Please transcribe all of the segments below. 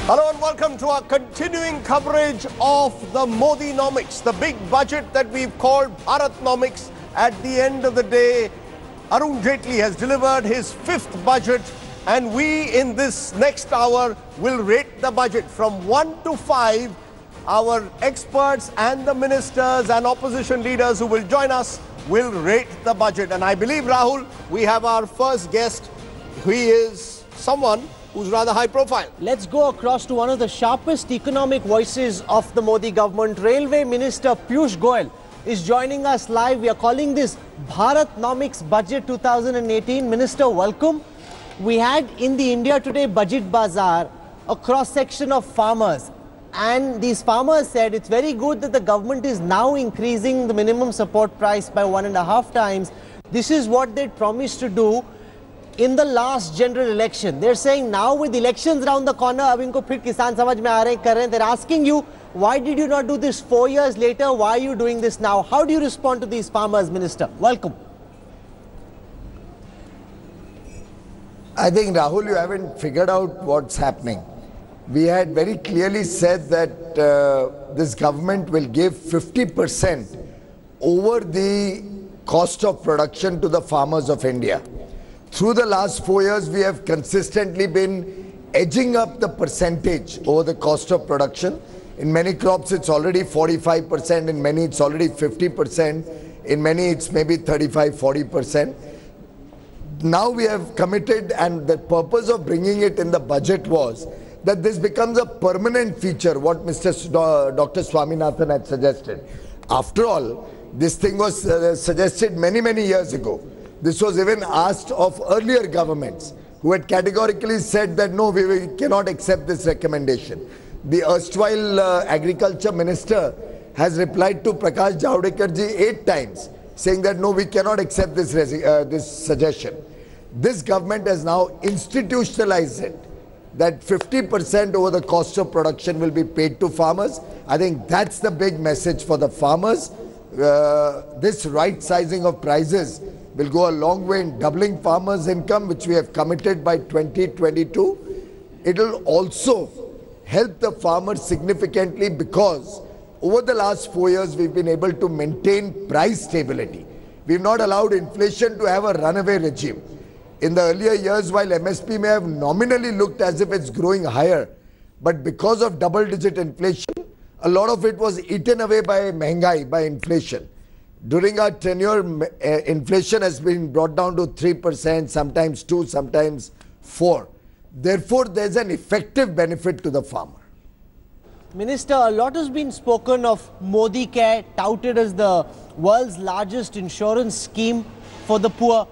Hello and welcome to our continuing coverage of the Modi-nomics, the big budget that we've called Bharatnomics. At the end of the day, Arun Jaitley has delivered his fifth budget, and we in this next hour will rate the budget from 1 to 5. Our experts and the ministers and opposition leaders who will join us will rate the budget. And I believe, Rahul, we have our first guest. He is someone who's rather high profile. Let's go across to one of the sharpest economic voices of the Modi government. Railway Minister Piyush Goyal is joining us live. We are calling this Bharatnomics Budget 2018. Minister, welcome. We had in the India Today Budget Bazaar a cross-section of farmers. And these farmers said it's very good that the government is now increasing the minimum support price by 1.5 times. This is what they promised to do in the last general election. They're saying now with elections around the corner, ab inko phir kisan samajh mein aa rahe kar rahe. They're asking you, why did you not do this 4 years later? Why are you doing this now? How do you respond to these farmers, Minister? Welcome. I think, Rahul, you haven't figured out what's happening. We had very clearly said that this government will give 50% over the cost of production to the farmers of India. Through the last 4 years, we have consistently been edging up the percentage over the cost of production. In many crops, it's already 45%. In many, it's already 50%. In many, it's maybe 35–40%. Now we have committed, and the purpose of bringing it in the budget was that this becomes a permanent feature, what Dr. Swaminathan had suggested. After all, this thing was suggested many years ago. This was even asked of earlier governments who had categorically said that no, we cannot accept this recommendation. The erstwhile agriculture minister has replied to Prakash Javadekar ji 8 times saying that no, we cannot accept this, this suggestion. This government has now institutionalized it, that 50% over the cost of production will be paid to farmers. I think that's the big message for the farmers. This right sizing of prices will go a long way in doubling farmers' income, which we have committed by 2022. It will also help the farmers significantly because over the last 4 years, we've been able to maintain price stability. We've not allowed inflation to have a runaway regime. In the earlier years, while MSP may have nominally looked as if it's growing higher, but because of double-digit inflation, a lot of it was eaten away by mehengai, by inflation. During our tenure, inflation has been brought down to 3%, sometimes 2%, sometimes 4%. Therefore, there's an effective benefit to the farmer. Minister, a lot has been spoken of Modi Care, touted as the world's largest insurance scheme for the poor.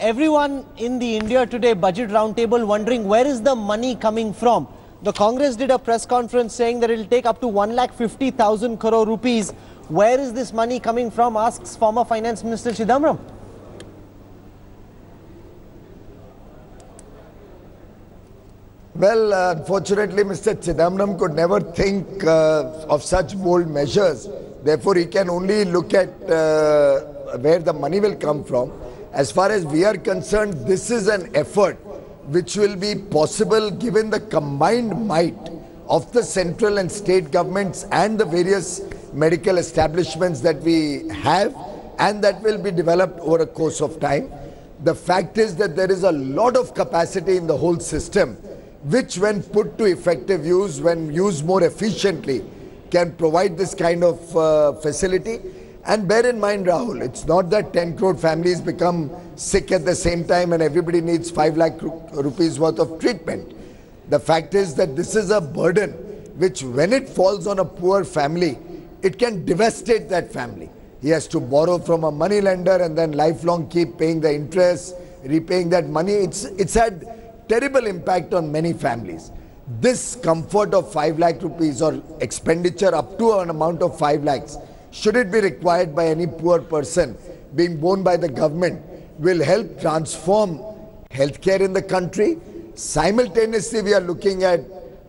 Everyone in the India Today Budget Roundtable wondering where is the money coming from. The Congress did a press conference saying that it will take up to 1,50,000 crore rupees. Where is this money coming from, asks former Finance Minister Chidambaram. Well, unfortunately, Mr. Chidambaram could never think of such bold measures. Therefore, he can only look at where the money will come from. As far as we are concerned, this is an effort which will be possible given the combined might of the central and state governments and the various medical establishments that we have and that will be developed over a course of time. The fact is that there is a lot of capacity in the whole system, which when put to effective use, when used more efficiently, can provide this kind of facility. And bear in mind, Rahul, it's not that 10 crore families become sick at the same time and everybody needs 5 lakh rupees worth of treatment. The fact is that this is a burden which when it falls on a poor family, it can devastate that family. He has to borrow from a money lender and then lifelong keep paying the interest, repaying that money. It's had terrible impact on many families. This comfort of 5 lakh rupees or expenditure up to an amount of 5 lakhs, should it be required by any poor person being borne by the government, will help transform healthcare in the country. Simultaneously, we are looking at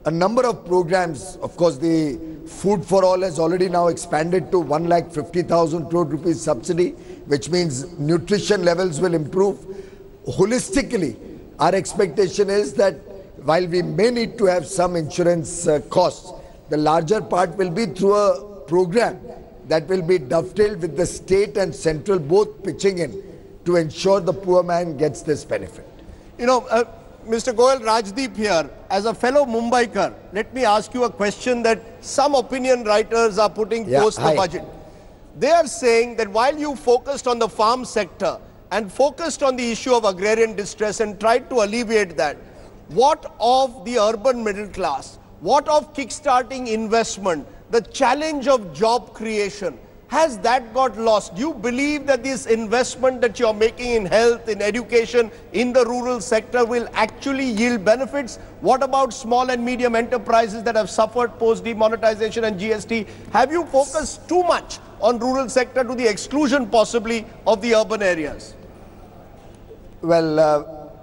a number of programs. Of course, the Food for All has already now expanded to 1,50,000 crore rupees subsidy, which means nutrition levels will improve. holistically, our expectation is that while we may need to have some insurance costs, the larger part will be through a program that will be dovetailed with the state and central both pitching in to ensure the poor man gets this benefit. You know, Mr. Goyal, Rajdeep here, as a fellow Mumbaikar, let me ask you a question that some opinion writers are putting post the budget. They are saying that while you focused on the farm sector and focused on the issue of agrarian distress and tried to alleviate that, what of the urban middle class? What of kickstarting investment? The challenge of job creation? Has that got lost? Do you believe that this investment that you're making in health, in education, in the rural sector will actually yield benefits? What about small and medium enterprises that have suffered post demonetization and GST? Have you focused too much on rural sector to the exclusion possibly of the urban areas? Well,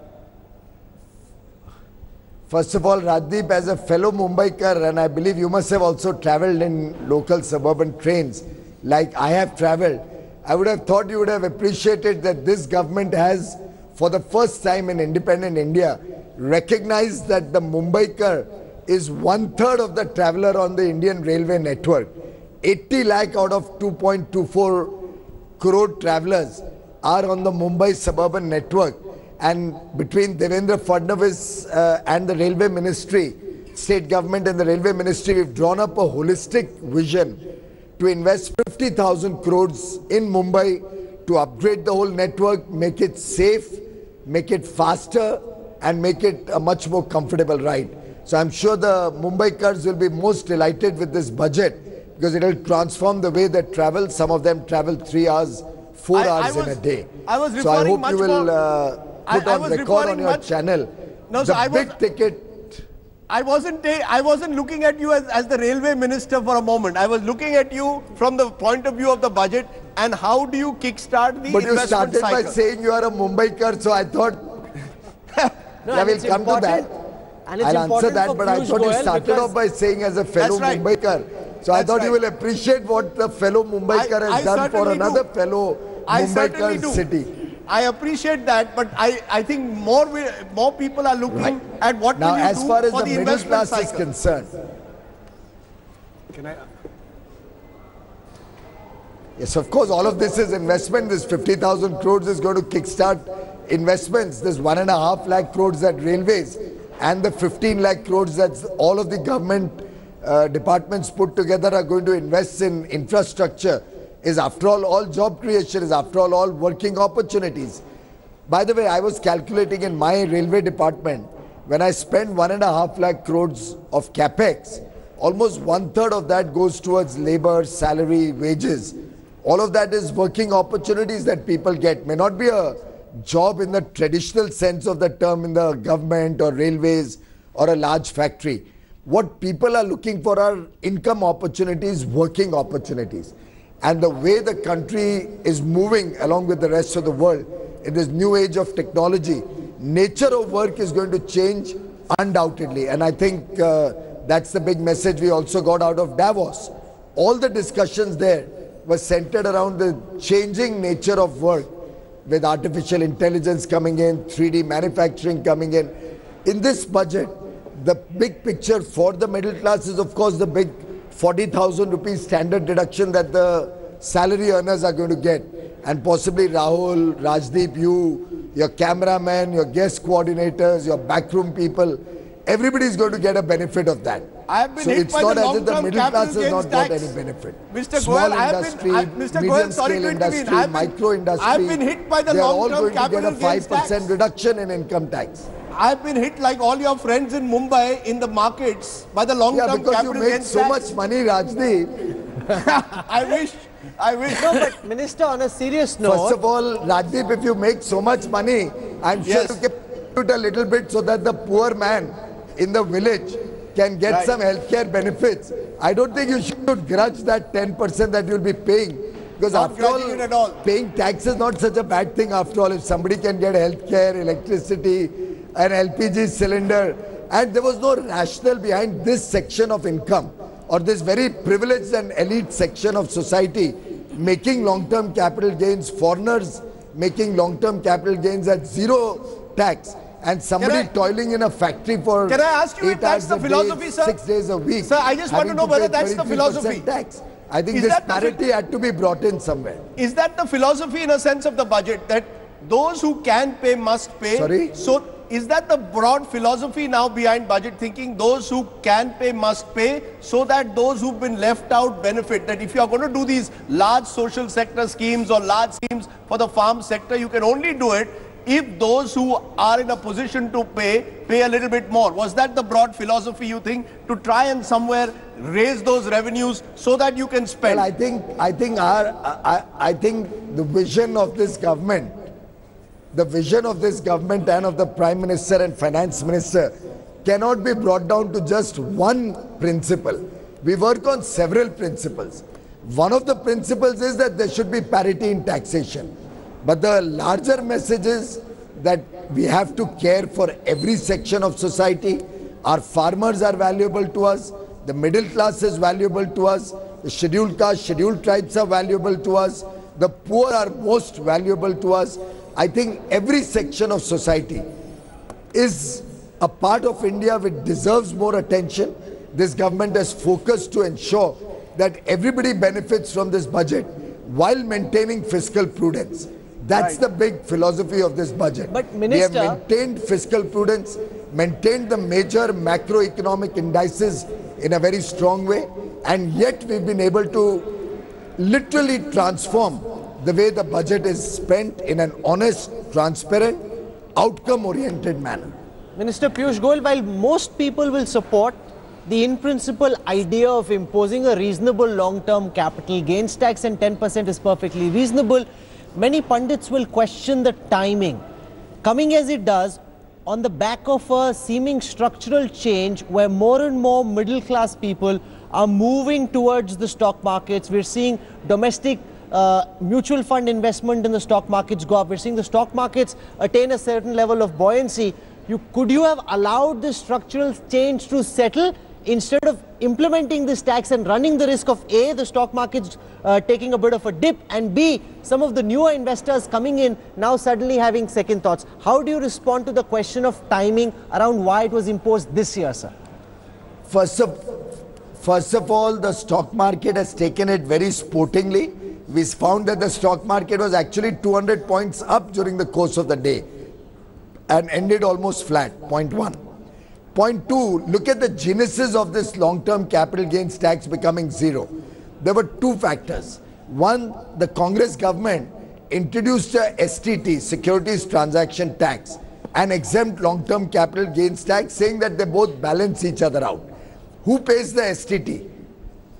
first of all, Rajdeep, as a fellow Mumbaikar, and I believe you must have also travelled in local suburban trains, like I have travelled, I would have thought you would have appreciated that this government has, for the first time in independent India, recognized that the Mumbaikar is 1/3 of the traveller on the Indian railway network. 80 lakh out of 2.24 crore travellers are on the Mumbai suburban network. And between Devendra Fadnavis and the railway ministry, state government and the railway ministry, we've drawn up a holistic vision to invest 50,000 crores in Mumbai to upgrade the whole network, make it safe, make it faster, and make it a much more comfortable ride. So I'm sure the Mumbaikars will be most delighted with this budget because it will transform the way they travel. Some of them travel 3 hours, 4 hours in a day. So I hope you will put on record on your channel the big ticket. I wasn't looking at you as the railway minister for a moment. I was looking at you from the point of view of the budget and how do you kickstart the investment cycle. But you started by saying you are a Mumbaikar, so I thought I will come to that. I'll answer that, but I thought you started off by saying as a fellow Mumbaikar. So I thought you will appreciate what the fellow Mumbaikar has done for another fellow Mumbaikar city. I appreciate that, but I think more people are looking at what now, will you as do far as for the the middle investment class cycle. is concerned. Can I? Yes, of course, all of this is investment. This 50,000 crores is going to kickstart investments. This 1.5 lakh crores at railways and the 15 lakh crores that all of the government departments put together are going to invest in infrastructure. Is after all job creation, is after all working opportunities. By the way, I was calculating in my railway department, when I spend 1.5 lakh crores of capex, almost 1/3 of that goes towards labor, salary, wages. All of that is working opportunities that people get. May not be a job in the traditional sense of the term in the government or railways or a large factory. What people are looking for are income opportunities, working opportunities. And the way the country is moving along with the rest of the world in this new age of technology, nature of work is going to change undoubtedly. And I think that's the big message we also got out of Davos. All the discussions there were centered around the changing nature of work, with artificial intelligence coming in, 3D manufacturing coming in. In this budget, the big picture for the middle class is of course the big 40,000 rupees standard deduction that the salary earners are going to get. And possibly Rahul, Rajdeep, you, your cameraman, your guest coordinators, your backroom people, everybody is going to get a benefit of that. I have been so hit it's by not the as if the long-term middle class has not got tax. any benefit. Mr. Small Goyal, industry, Mr. medium Goyal, sorry scale to industry, intervene. micro industry, I've been hit by the they are all long-term going to get a capital gains 5% tax. reduction in income tax. I've been hit like all your friends in Mumbai in the markets by the long-term capital gains tax. Yeah, because you make so much money, Rajdeep. I wish. No, but Minister, on a serious note. First of all, Rajdeep, if you make so much money, I'm sure you can put a little bit so that the poor man in the village can get some healthcare benefits. I don't think you should grudge that 10% that you'll be paying. Because after all, paying tax is not such a bad thing after all. If somebody can get healthcare, electricity, an LPG cylinder, and there was no rationale behind this section of income or this very privileged and elite section of society making long-term capital gains. Foreigners making long-term capital gains at zero tax, and somebody toiling in a factory for Can I ask you if that's the philosophy, sir? 6 days a week. Sir, I just want to know whether that's the philosophy. Tax. I think this parity had to be brought in somewhere. Is that the philosophy in a sense of the budget, that those who can pay must pay? Sorry? So is that the broad philosophy now behind budget thinking? Those who can pay must pay, so that those who've been left out benefit. That if you are going to do these large social sector schemes or large schemes for the farm sector, you can only do it if those who are in a position to pay a little bit more. Was that the broad philosophy, you think, to try and somewhere raise those revenues so that you can spend? Well, I think the vision of this government, and of the Prime Minister and Finance Minister cannot be brought down to just one principle. We work on several principles. One of the principles is that there should be parity in taxation. But the larger message is that we have to care for every section of society. Our farmers are valuable to us. The middle class is valuable to us. The scheduled caste, scheduled tribes are valuable to us. The poor are most valuable to us. I think every section of society is a part of India which deserves more attention. This government has focused to ensure that everybody benefits from this budget while maintaining fiscal prudence. That's the big philosophy of this budget. But Minister, we have maintained fiscal prudence, maintained the major macroeconomic indices in a very strong way, and yet we've been able to literally transform the way the budget is spent in an honest, transparent, outcome-oriented manner. Minister Piyush Goyal, while most people will support the in-principle idea of imposing a reasonable long-term capital gains tax, and 10% is perfectly reasonable, many pundits will question the timing, coming as it does on the back of a seeming structural change where more and more middle-class people are moving towards the stock markets. We're seeing domestic mutual fund investment in the stock markets go up. We're seeing the stock markets attain a certain level of buoyancy. Could you have allowed this structural change to settle instead of implementing this tax and running the risk of A, the stock markets taking a bit of a dip, and B, some of the newer investors coming in now suddenly having second thoughts? How do you respond to the question of timing around why it was imposed this year, sir? First of all, the stock market has taken it very sportingly. We found that the stock market was actually 200 points up during the course of the day and ended almost flat, point one. Point two, look at the genesis of this long-term capital gains tax becoming zero. There were two factors. One, the Congress government introduced a STT, Securities Transaction Tax, an exempt long-term capital gains tax, saying that they both balance each other out. Who pays the STT?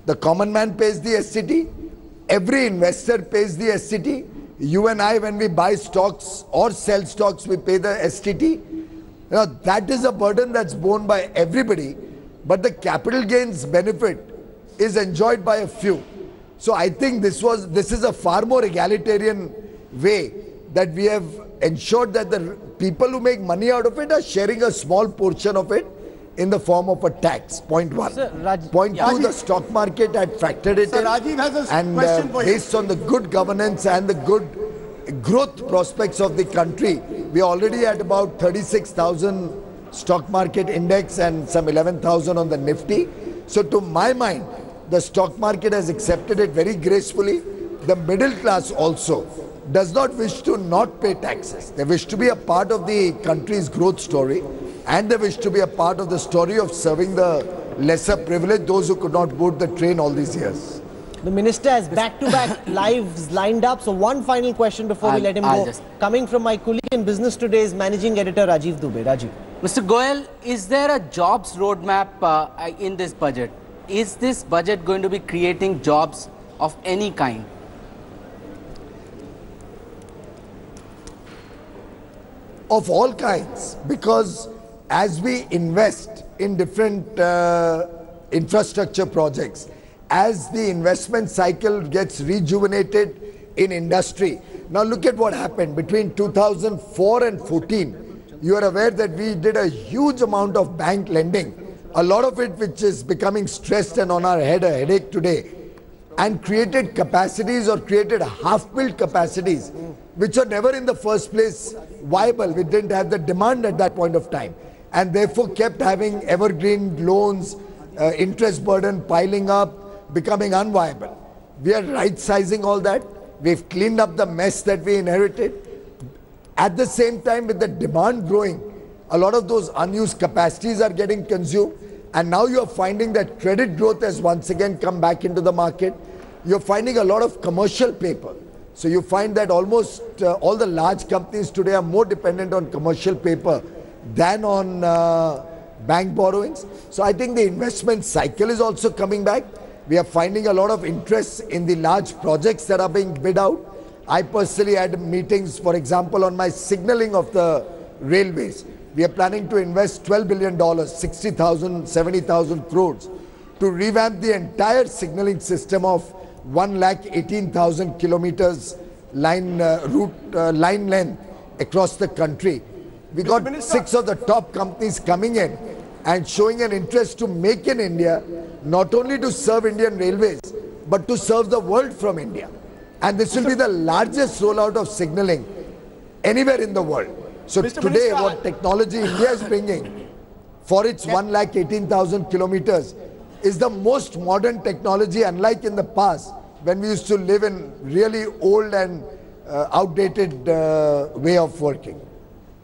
The common man pays the STT. Every investor pays the STT. You and I, when we buy stocks or sell stocks, we pay the STT. Now, that is a burden that's borne by everybody, but the capital gains benefit is enjoyed by a few. So I think this is a far more egalitarian way that we have ensured that the people who make money out of it are sharing a small portion of it in the form of a tax. Point one. Sir, Point two, the stock market had factored it in. Rajiv has a and question for you. Based on the good governance and the good growth prospects of the country, we are already at about 36,000 stock market index and some 11,000 on the Nifty. So to my mind, the stock market has accepted it very gracefully. The middle class also does not wish to not pay taxes. They wish to be a part of the country's growth story, and they wish to be a part of the story of serving the lesser privileged, those who could not board the train all these years. The minister has back-to-back lives lined up. So one final question before we let him go. Coming from my colleague in Business Today's managing editor, Rajiv Dubey. Rajiv. Mr. Goyal, is there a jobs roadmap in this budget? Is this budget going to be creating jobs of any kind? Of all kinds, because as we invest in different infrastructure projects, as the investment cycle gets rejuvenated in industry. Now look at what happened between 2004 and 14. You are aware that we did a huge amount of bank lending, a lot of it which is becoming stressed and on our head a headache today. and created capacities or created half-built capacities which are never in the first place viable. We didn't have the demand at that point of time, and therefore kept having evergreen loans, interest burden piling up, becoming unviable. We are right-sizing all that. We've cleaned up the mess that we inherited. At the same time, with the demand growing, a lot of those unused capacities are getting consumed. And now you're finding that credit growth has once again come back into the market. You're finding a lot of commercial paper. So you find that almost all the large companies today are more dependent on commercial paper than on bank borrowings. So I think the investment cycle is also coming back. We are finding a lot of interest in the large projects that are being bid out. I personally had meetings, for example, on my signaling of the railways. We are planning to invest $12 billion, 60,000, 70,000 crores to revamp the entire signaling system of 118,000 kilometers line length across the country. We got 6 of the top companies coming in and showing an interest to make in India, not only to serve Indian railways, but to serve the world from India. And this will be the largest rollout of signaling anywhere in the world. So today, what technology India is bringing for its 118,000 kilometers is the most modern technology, unlike in the past when we used to live in really old and outdated way of working.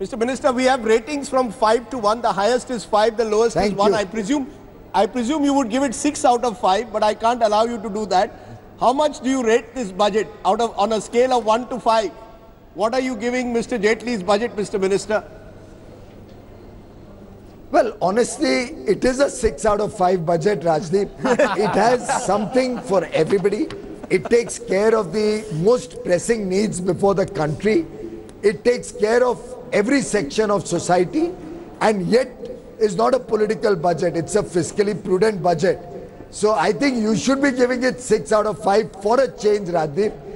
Mr. Minister, we have ratings from 5 to 1. The highest is 5, the lowest is 1. I presume you would give it 6 out of 5, but I can't allow you to do that. How much do you rate this budget on a scale of 1 to 5? What are you giving Mr. Jaitley's budget, Mr. Minister? Well, honestly, it is a 6 out of 5 budget, Rajdeep. It has something for everybody. It takes care of the most pressing needs before the country. It takes care of every section of society, and yet is not a political budget. It's a fiscally prudent budget. So I think you should be giving it 6 out of 5 for a change, Rajdeep.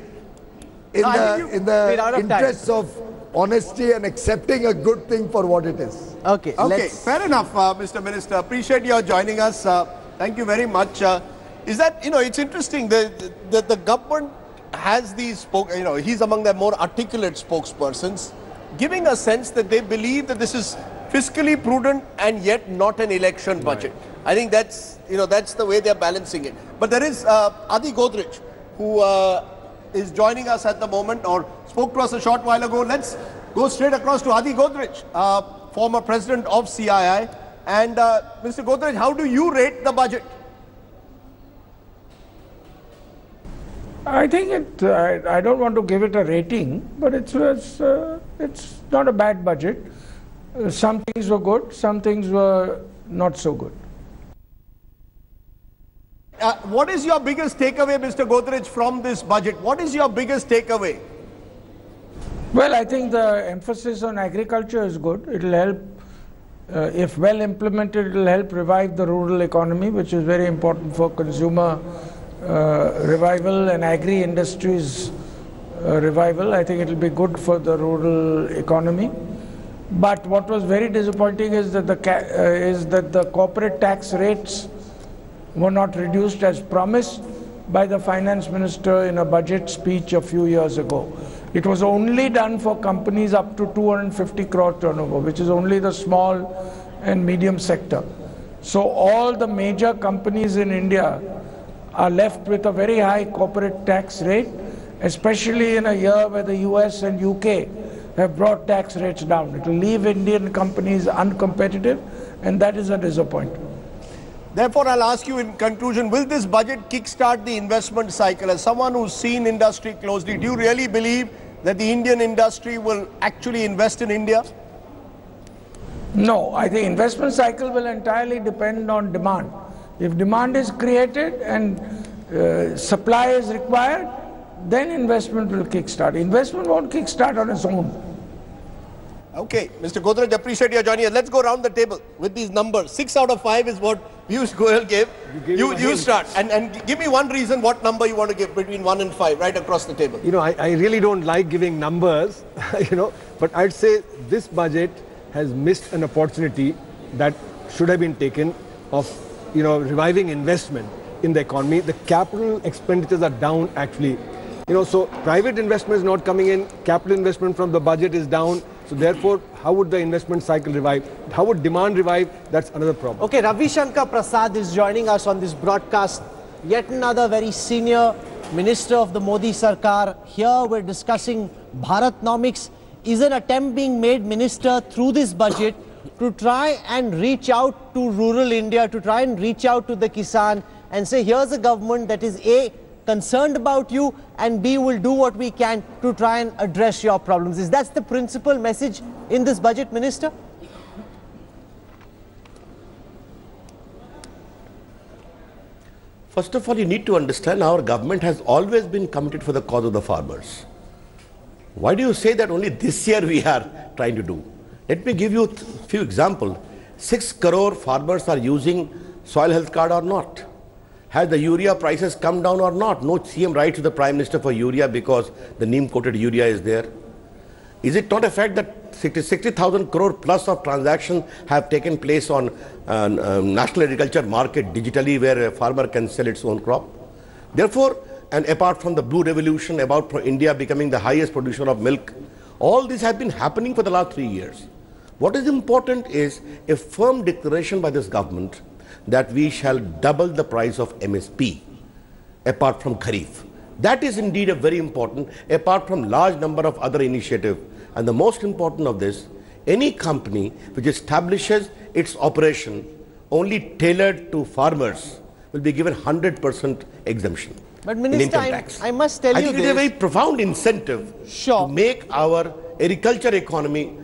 In the interest of honesty and accepting a good thing for what it is. Okay, fair enough, Mr. Minister. Appreciate your joining us. Thank you very much. Is that, it's interesting, the government has these, he's among their more articulate spokespersons, giving a sense that they believe that this is fiscally prudent and yet not an election budget. Right. I think that's, that's the way they're balancing it. But there is Adi Godrej, who is joining us at the moment, or spoke to us a short while ago. Let's go straight across to Adi Godrej, former president of CII. And Mr. Godrej, how do you rate the budget? I think I don't want to give it a rating, but it's not a bad budget. Some things were good, some things were not so good. What is your biggest takeaway, Mr. Godrej, from this budget? What is your biggest takeaway? Well, I think the emphasis on agriculture is good. It will help, if well implemented, it will help revive the rural economy, which is very important for consumer revival and agri-industries revival. I think it will be good for the rural economy. But what was very disappointing is that the corporate tax rates were not reduced as promised by the finance minister in a budget speech a few years ago. It was only done for companies up to 250 crore turnover, which is only the small and medium sector. So all the major companies in India are left with a very high corporate tax rate, especially in a year where the US and UK have brought tax rates down. It will leave Indian companies uncompetitive, and that is a disappointment. Therefore, I'll ask you in conclusion, will this budget kickstart the investment cycle? As someone who's seen industry closely, do you really believe that the Indian industry will actually invest in India? No, I think investment cycle will entirely depend on demand. If demand is created and supply is required, then investment will kickstart. Investment won't kickstart on its own. Okay, Mr. Godrej, appreciate your joining us. Let's go around the table with these numbers. 6 out of 5 is what Piyush Goyal gave. You start. And give me one reason what number you want to give between 1 and 5, right across the table. I really don't like giving numbers, but I'd say this budget has missed an opportunity that should have been taken of, reviving investment. in the economy. The capital expenditures are down actually. So private investment is not coming in, capital investment from the budget is down. So therefore, how would the investment cycle revive? How would demand revive? That's another problem. Okay, Ravi Shankar Prasad is joining us on this broadcast. Yet another very senior minister of the Modi Sarkar. Here we're discussing Bharatnomics. Is an attempt being made, Minister, through this budget to try and reach out to rural India, to try and reach out to the Kisan and say, here's a government that is A, concerned about you, and B, will do what we can to try and address your problems. Is that the principal message in this budget, Minister? First of all, you need to understand our government has always been committed for the cause of the farmers. Why do you say that only this year we are trying to do? Let me give you a few examples. 6 crore farmers are using soil health card or not? Has the urea prices come down or not? No CM writes to the Prime Minister for urea because the neem coated urea is there. Is it not a fact that 60,000 crore plus of transactions have taken place on national agriculture market digitally where a farmer can sell its own crop? Therefore, and apart from the blue revolution, about India becoming the highest producer of milk, all this has been happening for the last 3 years. What is important is a firm declaration by this government that we shall double the price of MSP apart from Kharif. That is indeed a very important, apart from large number of other initiatives. And the most important of this, any company which establishes its operation only tailored to farmers will be given 100% exemption. But Minister, I must tell you this. I think it is a very profound incentive to make our agriculture economy.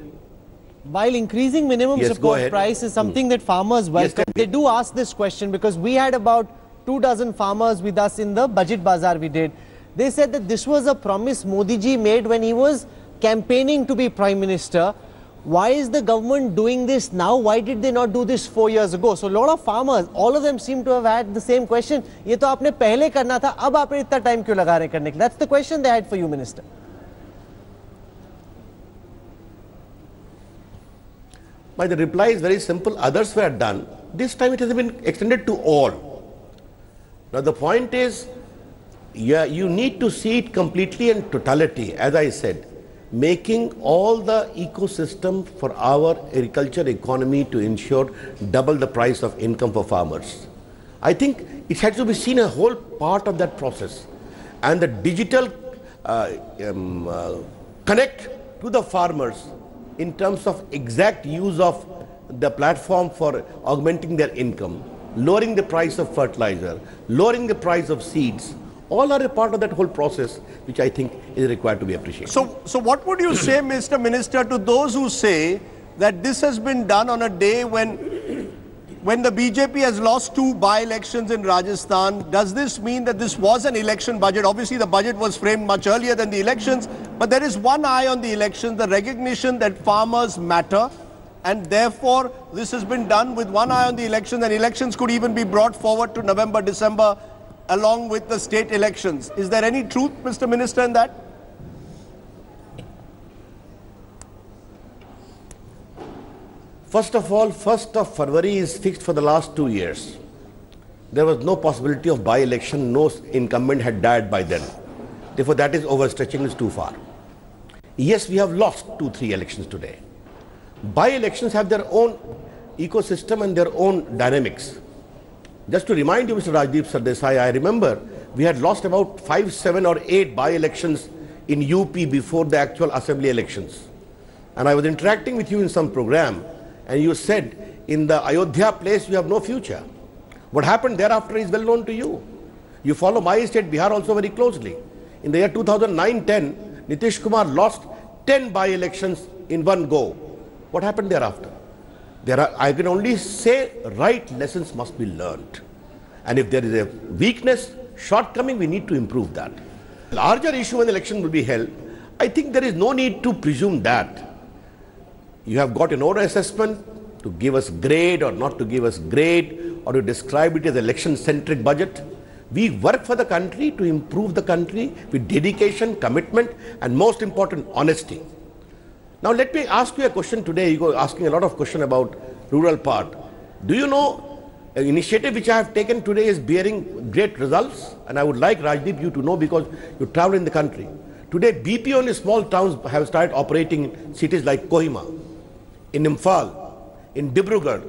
While increasing minimum support price is something that farmers welcome, they do ask this question because we had about 24 farmers with us in the Budget Bazaar we did. They said that this was a promise Modi ji made when he was campaigning to be Prime Minister. Why is the government doing this now? Why did they not do this 4 years ago? So a lot of farmers, all of them seem to have had the same question. ये तो आपने पहले करना था, अब आपने इतना time क्यों लगा रहे करने के? That's the question they had for you, Minister. But the reply is very simple. Others were done. This time it has been extended to all. Now the point is, you need to see it completely in totality, as I said. Making all the ecosystem for our agriculture economy to ensure double the price of income for farmers. I think it has to be seen a whole part of that process. And the digital connect to the farmers in terms of exact use of the platform for augmenting their income, lowering the price of fertilizer, lowering the price of seeds, all are a part of that whole process, which I think is required to be appreciated. So what would you say, Mr. Minister, to those who say that this has been done on a day when the BJP has lost 2 by-elections in Rajasthan? Does this mean that this was an election budget? Obviously, the budget was framed much earlier than the elections, but there is one eye on the elections, the recognition that farmers matter, and therefore this has been done with one eye on the elections, and elections could even be brought forward to November, December, along with the state elections. Is there any truth, Mr. Minister, in that? First of all, 1st of February is fixed for the last 2 years. There was no possibility of by-election, no incumbent had died by then. Therefore, that is overstretching it too far. Yes, we have lost 2-3 elections today. By-elections have their own ecosystem and their own dynamics. Just to remind you, Mr. Rajdeep Sardesai, I remember we had lost about 5, 7 or 8 by-elections in UP before the actual assembly elections. And I was interacting with you in some program, and you said, in the Ayodhya place, you have no future. What happened thereafter is well known to you. You follow my state, Bihar, also very closely. In the year 2009-10, Nitish Kumar lost 10 by-elections in one go. What happened thereafter? I can only say right lessons must be learned. And if there is a weakness, shortcoming, we need to improve that. Larger issue when the election will be held, I think there is no need to presume that. You have got an order assessment to give us grade or not to give us grade, or to describe it as election-centric budget. We work for the country to improve the country with dedication, commitment, and most important, honesty. Now let me ask you a question today. You go asking a lot of questions about rural part. Do you know initiative which I have taken today is bearing great results, and I would like Rajdeep you to know, because you travel in the country. Today, BPO in small towns have started operating in cities like Kohima, in Imphal, in Dibrugarh,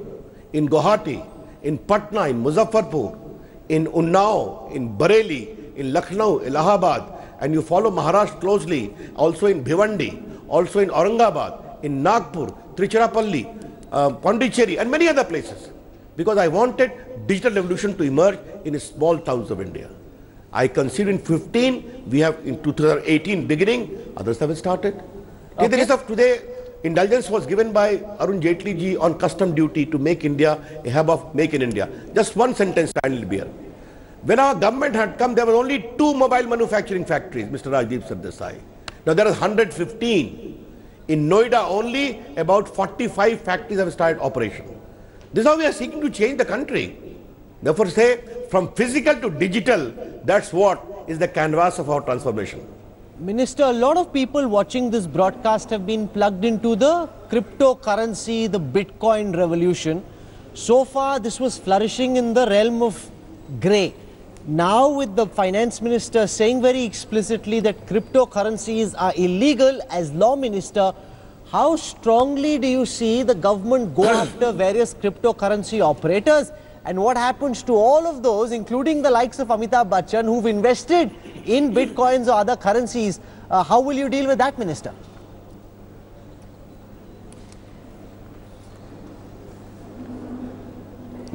in Guwahati, in Patna, in Muzaffarpur, in Unnao, in Bareilly, in Lucknow, Allahabad, and you follow Maharashtra closely, also in Bhiwandi, also in Aurangabad, in Nagpur, Trichurapalli, Pondicherry, and many other places. Because I wanted digital revolution to emerge in small towns of India. I consider in 15, we have in 2018 beginning, others have started. Okay. In the case of today, indulgence was given by Arun Jaitley ji on custom duty to make India a hub of Make in India. Just one sentence finally here. When our government had come, there were only 2 mobile manufacturing factories, Mr. Rajdeep Sardesai. Now there are 115. In Noida only, about 45 factories have started operation. This is how we are seeking to change the country. Therefore say, from physical to digital, that's what is the canvas of our transformation. Minister, a lot of people watching this broadcast have been plugged into the cryptocurrency, the Bitcoin revolution. So far, this was flourishing in the realm of grey. Now, with the finance minister saying very explicitly that cryptocurrencies are illegal as law minister, how strongly do you see the government go after various cryptocurrency operators? And what happens to all of those, including the likes of Amitabh Bachchan, who've invested in bitcoins or other currencies? How will you deal with that, Minister?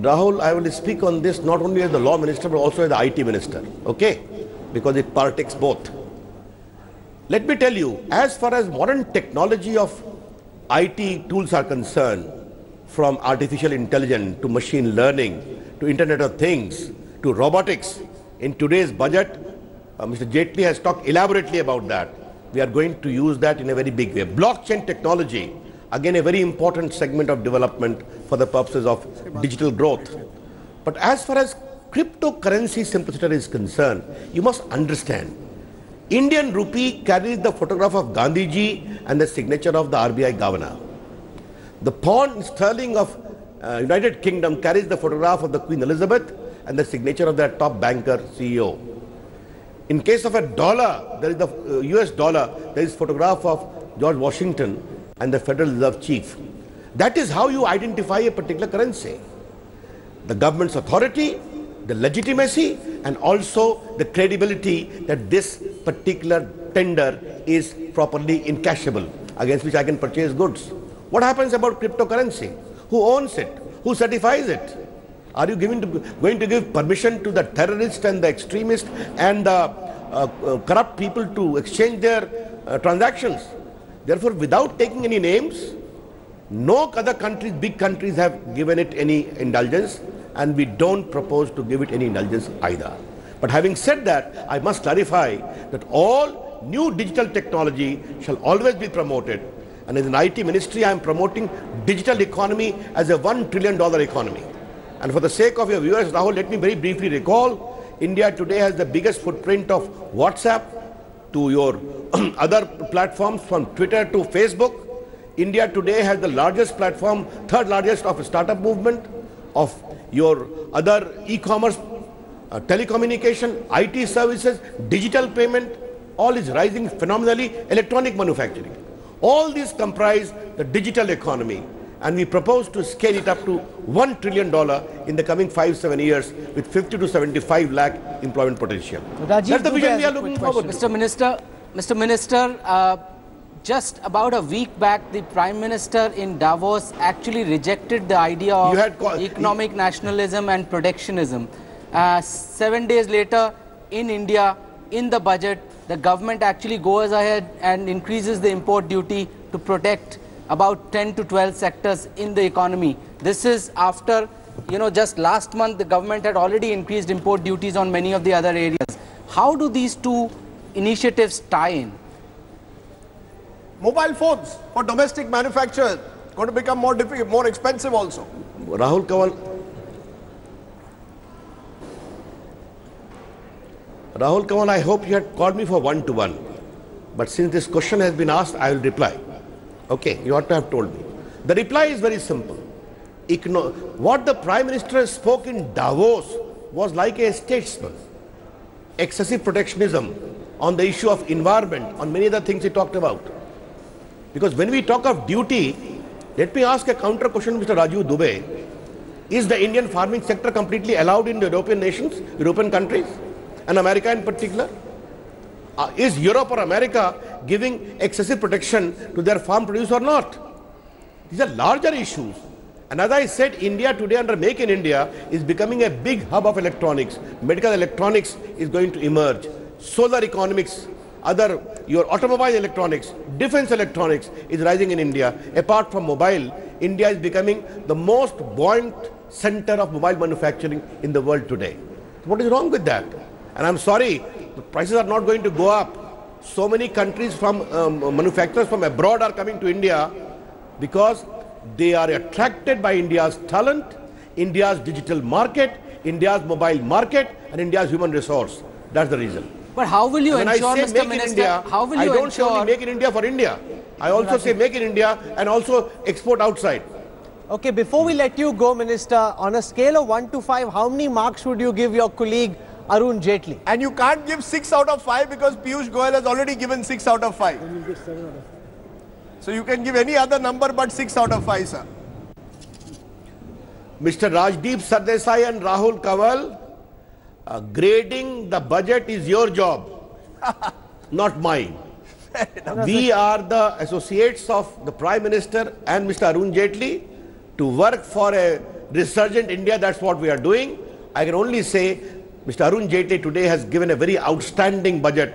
Rahul, I will speak on this not only as the law minister but also as the IT minister, okay? Because it partakes both. Let me tell you, as far as modern technology of IT tools are concerned, from artificial intelligence to machine learning to Internet of Things to robotics, in today's budget, Mr. Jaitley has talked elaborately about that. We are going to use that in a very big way. Blockchain technology, again a very important segment of development for the purposes of digital growth. But as far as cryptocurrency simpliciter is concerned, you must understand, Indian rupee carries the photograph of Gandhiji and the signature of the RBI governor. The pound sterling of United Kingdom carries the photograph of the Queen Elizabeth and the signature of their top banker, CEO. In case of a dollar, there is the US dollar, there is photograph of George Washington and the Federal Reserve Chief. That is how you identify a particular currency. The government's authority, the legitimacy, and also the credibility that this particular tender is properly encashable, against which I can purchase goods. What happens about cryptocurrency? Who owns it? Who certifies it? Are you going to give permission to the terrorists and the extremists and the corrupt people to exchange their transactions? Therefore, without taking any names, no other countries, big countries have given it any indulgence, and we don't propose to give it any indulgence either. But having said that, I must clarify that all new digital technology shall always be promoted. And as an IT ministry, I am promoting digital economy as a $1 trillion economy. And for the sake of your viewers, Rahul, let me very briefly recall, India today has the biggest footprint of WhatsApp to your other platforms, from Twitter to Facebook. India today has the largest platform, third largest of startup movement, of your other e-commerce, telecommunication, IT services, digital payment, all is rising phenomenally, electronic manufacturing. All these comprise the digital economy, and we propose to scale it up to $1 trillion in the coming 5-7 years with 50 to 75 lakh employment potential. Rajdeep, that's the vision we are looking forward to. Mr. Minister, just about a week back, the Prime Minister in Davos actually rejected the idea of economic nationalism and protectionism. 7 days later, in India, in the budget, the government actually goes ahead and increases the import duty to protect about 10 to 12 sectors in the economy. This is after, just last month, the government had already increased import duties on many of the other areas. How do these two initiatives tie in? Mobile phones for domestic manufacturers going to become more expensive also. Rahul Kanwal, I hope you had called me for one-to-one. But since this question has been asked, I will reply. Okay, you ought to have told me. The reply is very simple. What the Prime Minister spoke in Davos was like a statesman. Excessive protectionism on the issue of environment, on many other things he talked about. Because when we talk of duty, let me ask a counter question, Mr. Raju Dubey. Is the Indian farming sector completely allowed in the European nations, European countries, and America in particular? Is Europe or America giving excessive protection to their farm produce or not? These are larger issues. And as I said, India today under Make in India is becoming a big hub of electronics. Medical electronics is going to emerge. Solar economics, your automobile electronics, defense electronics is rising in India. Apart from mobile, India is becoming the most buoyant center of mobile manufacturing in the world today. What is wrong with that? And I'm sorry, the prices are not going to go up. So many countries from manufacturers from abroad are coming to India because they are attracted by India's talent, India's digital market, India's mobile market, and India's human resource. That's the reason. But how will you ensure, when I say Mr. Minister, India, how will you I don't ensure... say only make in India for India. I also say make in India and also export outside. Okay, before we let you go, Minister, on a scale of 1 to 5, how many marks would you give your colleague Arun Jaitley? And you can't give 6 out of 5 because Piyush Goyal has already given 6 out of 5. Then you give 7 out of 5. So you can give any other number but 6 out of 5, sir. Mr. Rajdeep, Sardesai and Rahul Kanwal, grading the budget is your job, not mine. We are the associates of the Prime Minister and Mr. Arun Jaitley to work for a resurgent India. That's what we are doing. I can only say Mr. Arun Jaitley today has given a very outstanding budget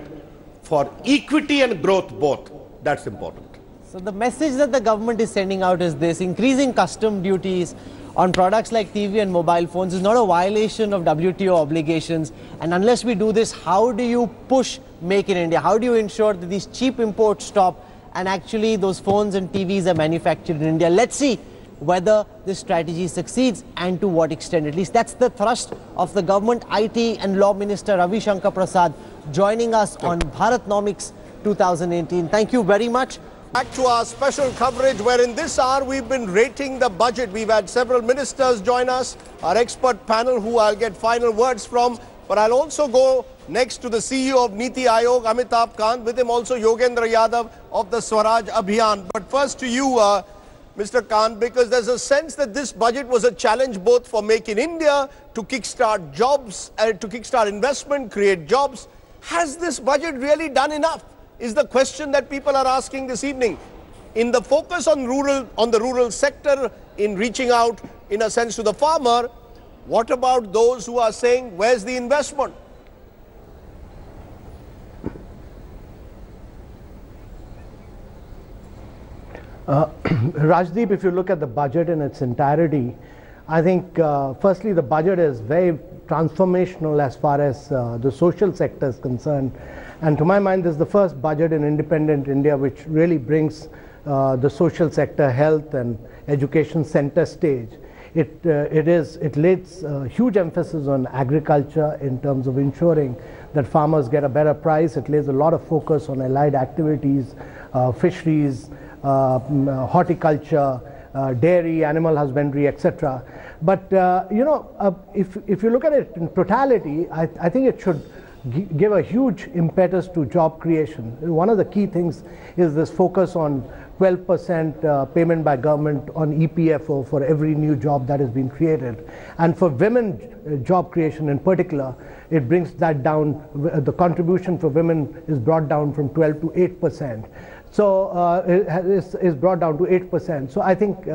for equity and growth both. That's important. So the message that the government is sending out is this: increasing custom duties on products like TV and mobile phones is not a violation of WTO obligations. And unless we do this, how do you push Make in India? How do you ensure that these cheap imports stop and actually those phones and TVs are manufactured in India? Let's see whether this strategy succeeds and to what extent. At least that's the thrust of the government. IT and Law Minister Ravi Shankar Prasad joining us on Bharatnomics 2018. Thank you very much. Back to our special coverage where in this hour we've been rating the budget. We've had several ministers join us, our expert panel who I'll get final words from. But I'll also go next to the CEO of Niti Aayog, Amitabh Kant, with him also Yogendra Yadav of the Swaraj Abhiyan. But first to you, Mr. Kant, because there's a sense that this budget was a challenge both for Make in India, to kickstart jobs, to kickstart investment, create jobs. Has this budget really done enough? Is the question that people are asking this evening. In the focus on the rural sector, in reaching out, in a sense, to the farmer, what about those who are saying, where's the investment? Rajdeep, if you look at the budget in its entirety, I think firstly the budget is very transformational as far as the social sector is concerned. And to my mind, this is the first budget in independent India which really brings the social sector, health and education center stage. It lays huge emphasis on agriculture in terms of ensuring that farmers get a better price. It lays a lot of focus on allied activities, fisheries, horticulture, dairy, animal husbandry, etc. But if you look at it in totality, I think it should give a huge impetus to job creation. One of the key things is this focus on 12% payment by government on EPFO for every new job that has been created. And for women job creation in particular, it brings that down. The contribution for women is brought down from 12 to 8%. So it is brought down to 8%. So I think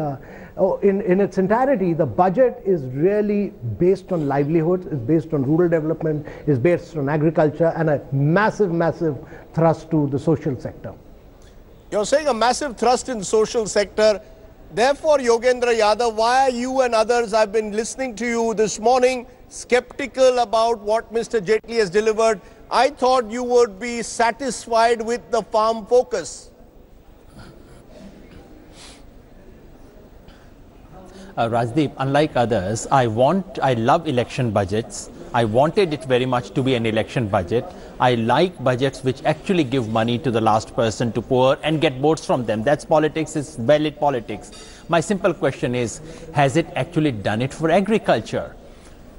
in its entirety, the budget is really based on livelihoods, is based on rural development, is based on agriculture, and a massive, massive thrust to the social sector. You're saying a massive thrust in social sector. Therefore, Yogendra Yadav, why are you and others, I've been listening to you this morning, skeptical about what Mr. Jaitley has delivered? I thought you would be satisfied with the farm focus. Rajdeep, unlike others, I love election budgets. I wanted it very much to be an election budget. I like budgets which actually give money to the last person, to poor, and get votes from them. That's politics, it's valid politics. My simple question is, has it actually done it for agriculture?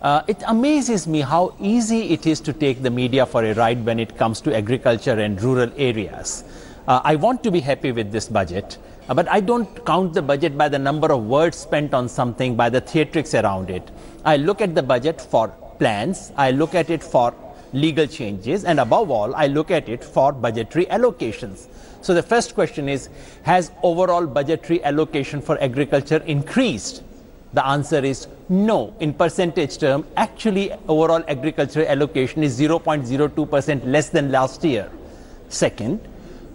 It amazes me how easy it is to take the media for a ride when it comes to agriculture and rural areas. I want to be happy with this budget, but I don't count the budget by the number of words spent on something, by the theatrics around it. I look at the budget for plans, I look at it for legal changes, and above all, I look at it for budgetary allocations. So the first question is, has overall budgetary allocation for agriculture increased? The answer is no. In percentage term, actually overall agricultural allocation is 0.02% less than last year. Second,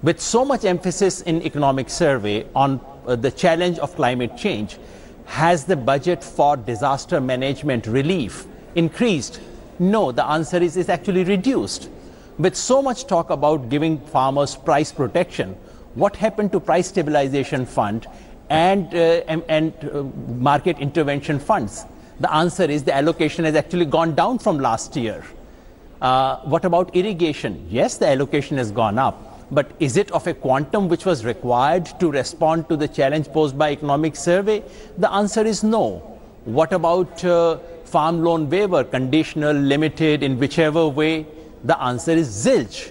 with so much emphasis in economic survey on the challenge of climate change, has the budget for disaster management relief increased? No, the answer is it's actually reduced. With so much talk about giving farmers price protection, what happened to price stabilization fund and market intervention funds? The answer is the allocation has actually gone down from last year. What about irrigation? Yes, the allocation has gone up. But is it of a quantum which was required to respond to the challenge posed by economic survey? The answer is no. What about farm loan waiver, conditional, limited, in whichever way? The answer is zilch.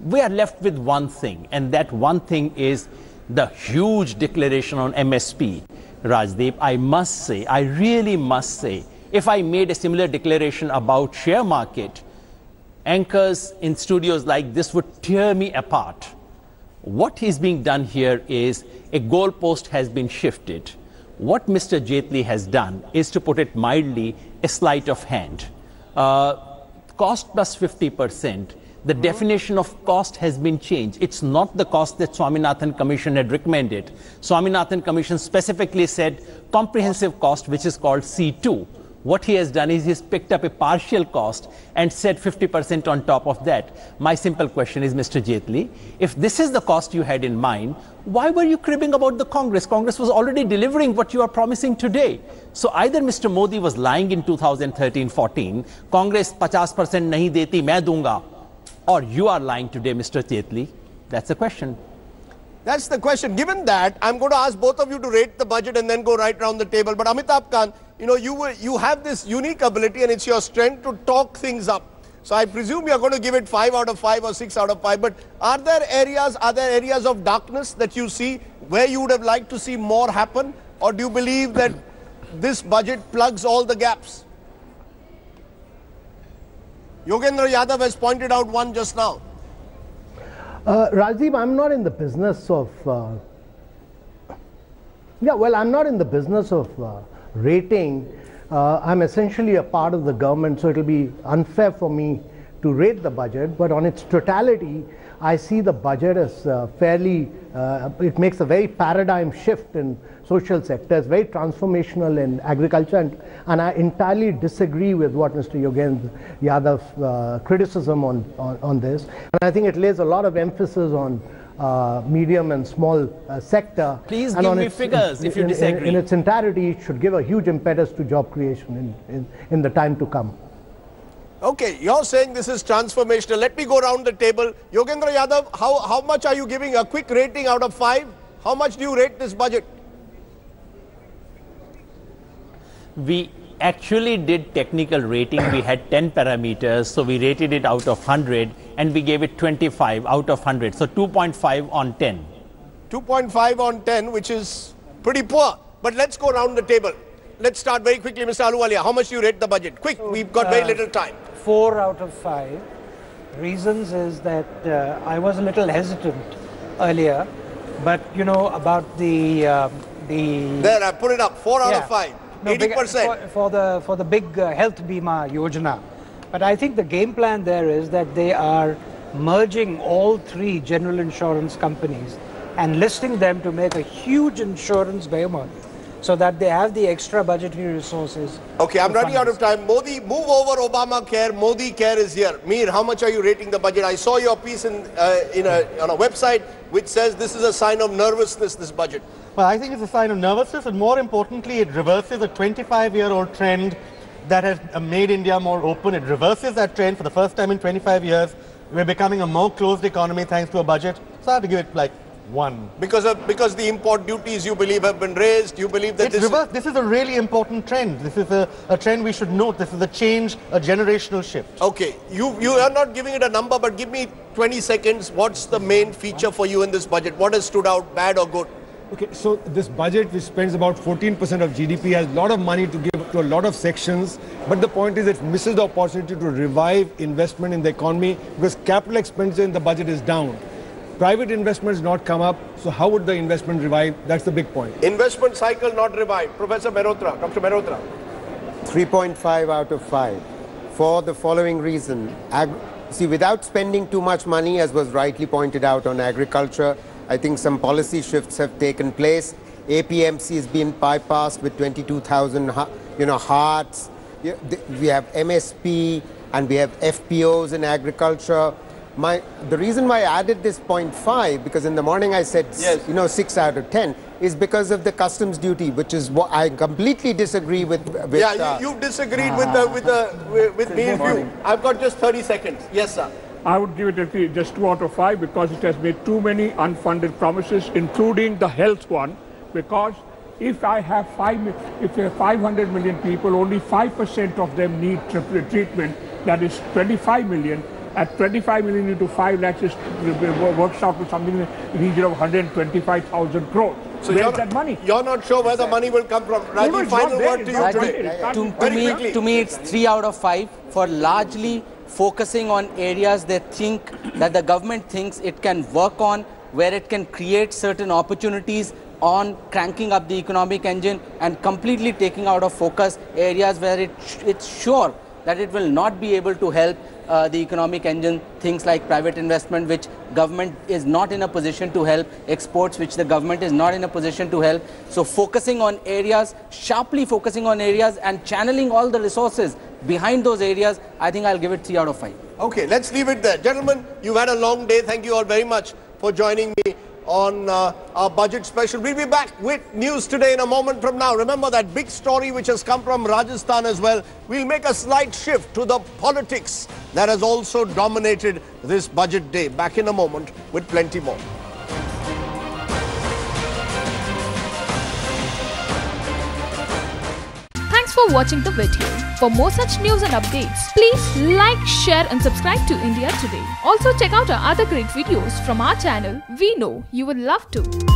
We are left with one thing, and that one thing is the huge declaration on MSP. Rajdeep, I must say, I really must say, if I made a similar declaration about share market, anchors in studios like this would tear me apart. What is being done here is a goalpost has been shifted. What Mr. Jaitley has done is, to put it mildly, a sleight of hand. Cost plus 50%. The definition of cost has been changed. It's not the cost that Swaminathan Commission had recommended. Swaminathan Commission specifically said comprehensive cost, which is called C2. What he has done is he's picked up a partial cost and said 50% on top of that. My simple question is, Mr. Jaitley, if this is the cost you had in mind, why were you cribbing about the Congress? Congress was already delivering what you are promising today. So either Mr. Modi was lying in 2013-14, Congress 50% nahi deti, main dunga, or you are lying today, Mr. Jaitley. That's the question. That's the question. Given that, I'm going to ask both of you to rate the budget and then go right round the table. But Amitabh Khan, you know, you have this unique ability, and it's your strength to talk things up. So I presume you're going to give it 5 out of 5 or 6 out of 5. But are there areas of darkness that you see where you would have liked to see more happen? Or do you believe that this budget plugs all the gaps? Yogendra Yadav has pointed out one just now. Rajdeep, I'm not in the business of I'm not in the business of rating. I'm essentially a part of the government, so it'll be unfair for me to rate the budget. But on its totality, I see the budget as fairly, it makes a very paradigm shift in social sectors, very transformational in agriculture, and I entirely disagree with what Mr. Yogendra Yadav's criticism on this. And I think it lays a lot of emphasis on medium and small sector. Please give me figures if you disagree. In its entirety, it should give a huge impetus to job creation in the time to come. Okay, you're saying this is transformational. Let me go around the table. Yogendra Yadav, how much are you giving a quick rating out of 5? How much do you rate this budget? We actually did technical rating. We had 10 parameters, so we rated it out of 100 and we gave it 25 out of 100. So 2.5 on 10. 2.5 on 10, which is pretty poor. But let's go around the table. Let's start very quickly, Mr. Ahluwalia. How much do you rate the budget? Quick, we've got very little time. 4 out of 5. Reasons is that I was a little hesitant earlier, but you know about the there, I put it up. 4 out of 5. No, 80%. For the big health bima yojana. But I think the game plan there is that they are merging all 3 general insurance companies and listing them to make a huge insurance behemoth so that they have the extra budgetary resources. Okay, I'm running out of time. Modi, move over Obamacare. Modi Care is here. Mir, how much are you rating the budget? I saw your piece on a website which says this is a sign of nervousness, this budget. Well, I think it's a sign of nervousness, and more importantly, it reverses a 25-year-old trend that has made India more open. It reverses that trend for the first time in 25 years. We're becoming a more closed economy thanks to a budget. So I have to give it like 1. Because the import duties, you believe, have been raised. You believe that this is a really important trend. This is a trend we should note. This is a change, a generational shift. Okay, you are not giving it a number, but give me 20 seconds. What's the main feature for you in this budget? What has stood out, bad or good? Okay, so this budget, which spends about 14% of GDP, has a lot of money to give to a lot of sections, but the point is it misses the opportunity to revive investment in the economy because capital expenditure in the budget is down. Private investments not come up, so how would the investment revive? That's the big point. Investment cycle not revived. Professor Mehrotra, Dr. Mehrotra. 3.5 out of 5 for the following reason. See, without spending too much money, as was rightly pointed out on agriculture, I think some policy shifts have taken place. APMC has been bypassed with 22,000 hearts. We have MSP and we have FPOs in agriculture. The reason why I added this 0.5, because in the morning I said, yes, 6 out of 10, is because of the customs duty, which is what I completely disagree with. Yeah, you disagreed with me and you. I've got just 30 seconds. Yes, sir. I would give it just 2 out of 5 because it has made too many unfunded promises, including the health one. Because if I have 500 million people, only 5% of them need treatment. That is 25 million. At 25 million into 5 lakhs, works out to something in the region of 125,000 crores. So where's that money? You're not sure where the money will come from. Rajdeep, final word to you today. To me, it's 3 out of 5 for largely focusing on areas that the government thinks it can work on, where it can create certain opportunities on cranking up the economic engine, and completely taking out of focus areas where it's sure that it will not be able to help the economic engine, things like private investment, which government is not in a position to help, exports, which the government is not in a position to help. So focusing on areas, sharply focusing on areas and channeling all the resources behind those areas, I think I'll give it 3 out of 5. Okay, let's leave it there. Gentlemen, you've had a long day. Thank you all very much for joining me on our budget special. We'll be back with news today in a moment from now. Remember that big story which has come from Rajasthan as well. We'll make a slight shift to the politics that has also dominated this budget day. Back in a moment with plenty more. Thanks for watching the video. For more such news and updates, please like, share and subscribe to India Today. Also check out our other great videos from our channel. We know you will love to.